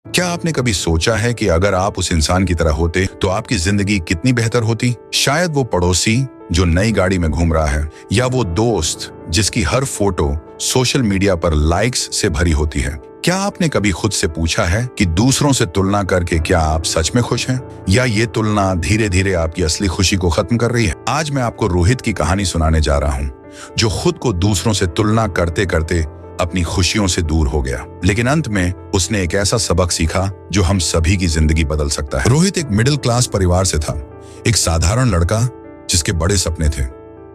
क्या आपने कभी सोचा है कि अगर आप उस इंसान की तरह होते तो आपकी जिंदगी कितनी बेहतर होती? शायद वो पड़ोसी जो नई गाड़ी में घूम रहा है, या वो दोस्त जिसकी हर फोटो सोशल मीडिया पर लाइक्स से भरी होती है। क्या आपने कभी खुद से पूछा है कि दूसरों से तुलना करके क्या आप सच में खुश हैं, या ये तुलना धीरे धीरे आपकी असली खुशी को खत्म कर रही है? आज मैं आपको रोहित की कहानी सुनाने जा रहा हूँ, जो खुद को दूसरों से तुलना करते करते अपनी खुशियों से दूर हो गया, लेकिन अंत में उसने एक ऐसा सबक सीखा जो हम सभी की जिंदगी बदल सकता है। रोहित एक मिडिल क्लास परिवार से था, एक साधारण लड़का जिसके बड़े सपने थे।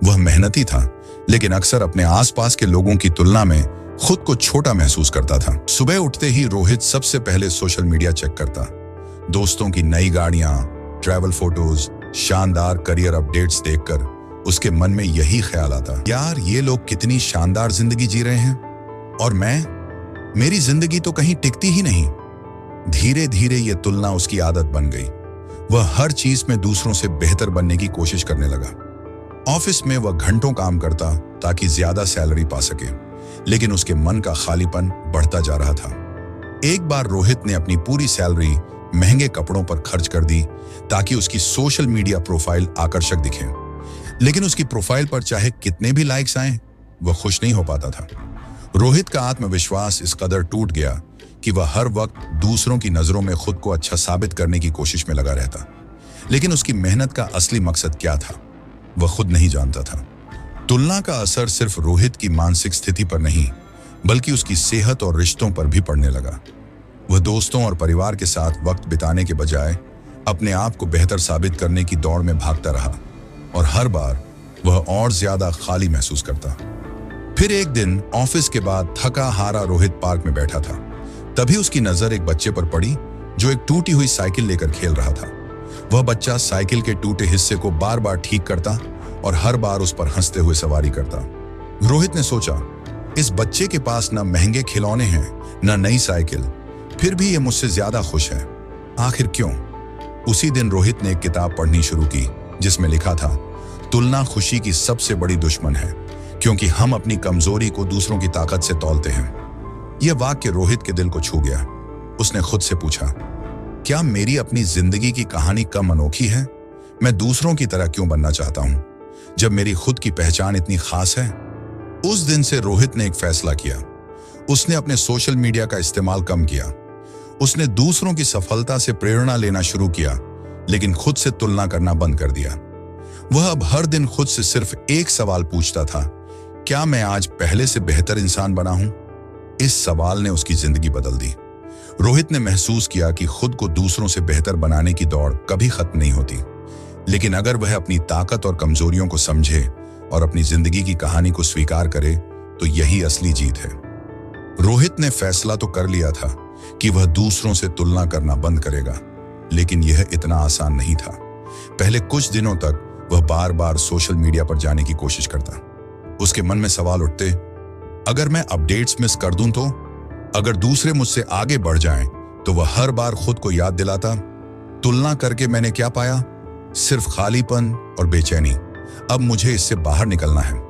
वह मेहनती था, लेकिन अक्सर अपने आसपास के लोगों की तुलना में खुद को छोटा महसूस करता था। सुबह उठते ही रोहित सबसे पहले सोशल मीडिया चेक करता। दोस्तों की नई गाड़ियां, ट्रैवल फोटोज, शानदार करियर अपडेट्स देखकर उसके मन में यही ख्याल आता, यार ये लोग कितनी शानदार जिंदगी जी रहे हैं और मेरी जिंदगी तो कहीं टिकती ही नहीं। धीरे धीरे यह तुलना उसकी आदत बन गई। वह हर चीज में दूसरों से बेहतर बनने की कोशिश करने लगा। ऑफिस में वह घंटों काम करता ताकि ज्यादा सैलरी पा सके, लेकिन उसके मन का खालीपन बढ़ता जा रहा था। एक बार रोहित ने अपनी पूरी सैलरी महंगे कपड़ों पर खर्च कर दी ताकि उसकी सोशल मीडिया प्रोफाइल आकर्षक दिखे, लेकिन उसकी प्रोफाइल पर चाहे कितने भी लाइक्स आए, वह खुश नहीं हो पाता था। रोहित का आत्मविश्वास इस कदर टूट गया कि वह हर वक्त दूसरों की नजरों में खुद को अच्छा साबित करने की कोशिश में लगा रहता, लेकिन उसकी मेहनत का असली मकसद क्या था, वह खुद नहीं जानता था। तुलना का असर सिर्फ रोहित की मानसिक स्थिति पर नहीं, बल्कि उसकी सेहत और रिश्तों पर भी पड़ने लगा। वह दोस्तों और परिवार के साथ वक्त बिताने के बजाय अपने आप को बेहतर साबित करने की दौड़ में भागता रहा, और हर बार वह और ज्यादा खाली महसूस करता। फिर एक दिन ऑफिस के बाद थका हारा रोहित पार्क में बैठा था। तभी उसकी नजर एक बच्चे पर पड़ी जो एक टूटी हुई साइकिल लेकर खेल रहा था। वह बच्चा साइकिल के टूटे हिस्से को बार बार ठीक करता और हर बार उस पर हंसते हुए सवारी करता। रोहित ने सोचा, इस बच्चे के पास न महंगे खिलौने हैं, न नई साइकिल, फिर भी यह मुझसे ज्यादा खुश है। आखिर क्यों? उसी दिन रोहित ने एक किताब पढ़नी शुरू की जिसमें लिखा था, तुलना खुशी की सबसे बड़ी दुश्मन है, क्योंकि हम अपनी कमजोरी को दूसरों की ताकत से तौलते हैं। यह वाक्य रोहित के दिल को छू गया। उसने खुद से पूछा, क्या मेरी अपनी जिंदगी की कहानी कम अनोखी है? मैं दूसरों की तरह क्यों बनना चाहता हूं, जब मेरी खुद की पहचान इतनी खास है? उस दिन से रोहित ने एक फैसला किया। उसने अपने सोशल मीडिया का इस्तेमाल कम किया। उसने दूसरों की सफलता से प्रेरणा लेना शुरू किया, लेकिन खुद से तुलना करना बंद कर दिया। वह अब हर दिन खुद से सिर्फ एक सवाल पूछता था, क्या मैं आज पहले से बेहतर इंसान बना हूं? इस सवाल ने उसकी जिंदगी बदल दी। रोहित ने महसूस किया कि खुद को दूसरों से बेहतर बनाने की दौड़ कभी खत्म नहीं होती, लेकिन अगर वह अपनी ताकत और कमजोरियों को समझे और अपनी जिंदगी की कहानी को स्वीकार करे तो यही असली जीत है। रोहित ने फैसला तो कर लिया था कि वह दूसरों से तुलना करना बंद करेगा, लेकिन यह इतना आसान नहीं था। पहले कुछ दिनों तक वह बार बार सोशल मीडिया पर जाने की कोशिश करता। उसके मन में सवाल उठते, अगर मैं अपडेट्स मिस कर दूं तो? अगर दूसरे मुझसे आगे बढ़ जाएं तो? वह हर बार खुद को याद दिलाता, तुलना करके मैंने क्या पाया? सिर्फ खालीपन और बेचैनी। अब मुझे इससे बाहर निकलना है।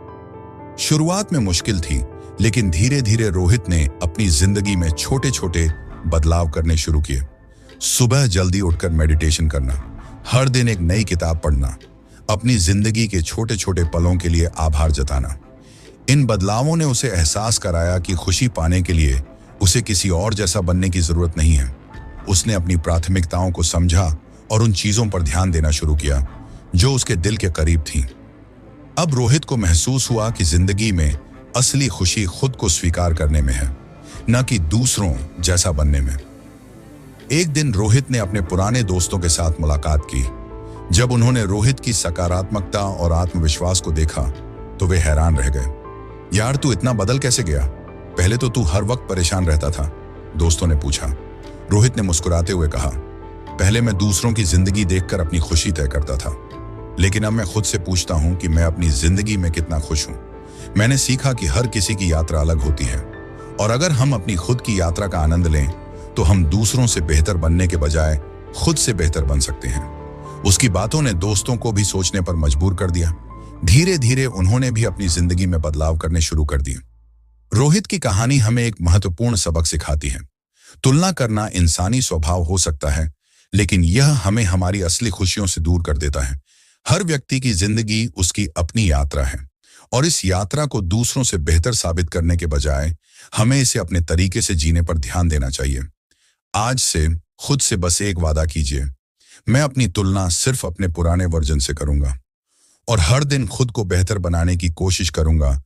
शुरुआत में मुश्किल थी, लेकिन धीरे धीरे रोहित ने अपनी जिंदगी में छोटे छोटे बदलाव करने शुरू किए। सुबह जल्दी उठकर मेडिटेशन करना, हर दिन एक नई किताब पढ़ना, अपनी जिंदगी के छोटे छोटे पलों के लिए आभार जताना। इन बदलावों ने उसे एहसास कराया कि खुशी पाने के लिए उसे किसी और जैसा बनने की जरूरत नहीं है। उसने अपनी प्राथमिकताओं को समझा और उन चीजों पर ध्यान देना शुरू किया जो उसके दिल के करीब थीं। अब रोहित को महसूस हुआ कि जिंदगी में असली खुशी खुद को स्वीकार करने में है, न कि दूसरों जैसा बनने में। एक दिन रोहित ने अपने पुराने दोस्तों के साथ मुलाकात की। जब उन्होंने रोहित की सकारात्मकता और आत्मविश्वास को देखा तो वे हैरान रह गए। यार तू इतना बदल कैसे गया? पहले तो तू हर वक्त परेशान रहता था, दोस्तों ने पूछा। रोहित ने मुस्कुराते हुए कहा, पहले मैं दूसरों की जिंदगी देखकर अपनी खुशी तय करता था, लेकिन अब मैं खुद से पूछता हूं कि मैं अपनी जिंदगी में कितना खुश हूं। मैंने सीखा कि हर किसी की यात्रा अलग होती है, और अगर हम अपनी खुद की यात्रा का आनंद लें तो हम दूसरों से बेहतर बनने के बजाय खुद से बेहतर बन सकते हैं। उसकी बातों ने दोस्तों को भी सोचने पर मजबूर कर दिया। धीरे धीरे उन्होंने भी अपनी जिंदगी में बदलाव करने शुरू कर दिए। रोहित की कहानी हमें एक महत्वपूर्ण सबक सिखाती है। तुलना करना इंसानी स्वभाव हो सकता है, लेकिन यह हमें हमारी असली खुशियों से दूर कर देता है। हर व्यक्ति की जिंदगी उसकी अपनी यात्रा है, और इस यात्रा को दूसरों से बेहतर साबित करने के बजाय हमें इसे अपने तरीके से जीने पर ध्यान देना चाहिए। आज से खुद से बस एक वादा कीजिए, मैं अपनी तुलना सिर्फ अपने पुराने वर्जन से करूंगा और हर दिन खुद को बेहतर बनाने की कोशिश करूंगा,